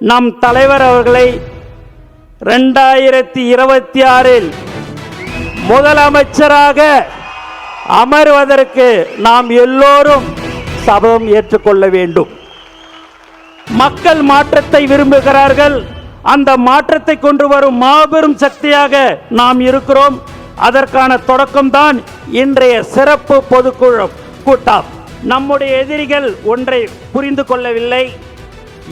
நம் தலைவர் அவர்களை 2026 முதலமைச்சராக அமர்வதற்கு நாம் எல்லோரும் சபதம் ஏற்றுக்கொள்ள வேண்டும். மக்கள் மாற்றத்தை விரும்புகிறார்கள். அந்த மாற்றத்தை கொண்டு வரும் மாபெரும் சக்தியாக நாம் இருக்கிறோம். அதற்கான தொடக்கம்தான் இன்றைய சிறப்பு பொதுக்குழு கூட்டம். நம்முடைய எதிரிகள் ஒன்றை புரிந்து கொள்ளவில்லை.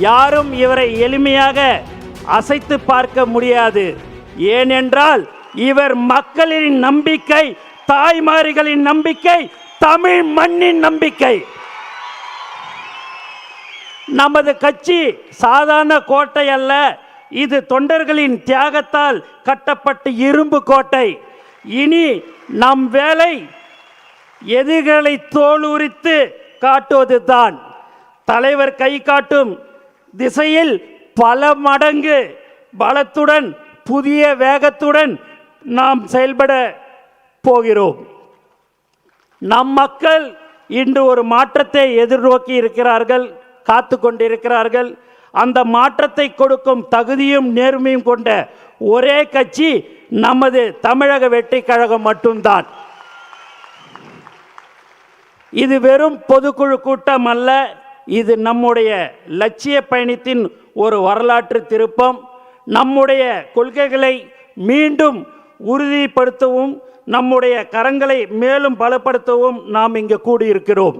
யாரும் இவரை எளிமையாக அசைத்து பார்க்க முடியாது. ஏனென்றால் இவர் மக்களின் நம்பிக்கை, தாய்மார்களின் நம்பிக்கை, தமிழ் மண்ணின் நம்பிக்கை. நமது கட்சி சாதாரண கோட்டை அல்ல, இது தொண்டர்களின் தியாகத்தால் கட்டப்பட்ட இரும்பு கோட்டை. இனி நம் வேலை எதிரிகளை தோலுரித்து காட்டுவதுதான். தலைவர் கை காட்டும் திசையில் பல மடங்கு பலத்துடன் புதிய வேகத்துடன் நாம் செயல்பட போகிறோம். நம் மக்கள் இன்று ஒரு மாற்றத்தை எதிர்நோக்கி இருக்கிறார்கள், காத்து கொண்டிருக்கிறார்கள். அந்த மாற்றத்தை கொடுக்கும் தகுதியும் நேர்மையும் கொண்ட ஒரே கட்சி நமது தமிழக வெற்றி கழகம் மட்டும்தான். இது வெறும் பொதுக்குழு கூட்டம் அல்ல, இது நம்முடைய லட்சிய பயணத்தின் ஒரு வரலாற்று திருப்பம். நம்முடைய கொள்கைகளை மீண்டும் உறுதிப்படுத்தவும், நம்முடைய கரங்களை மேலும் பலப்படுத்தவும் நாம் இங்கு கூடியிருக்கிறோம்.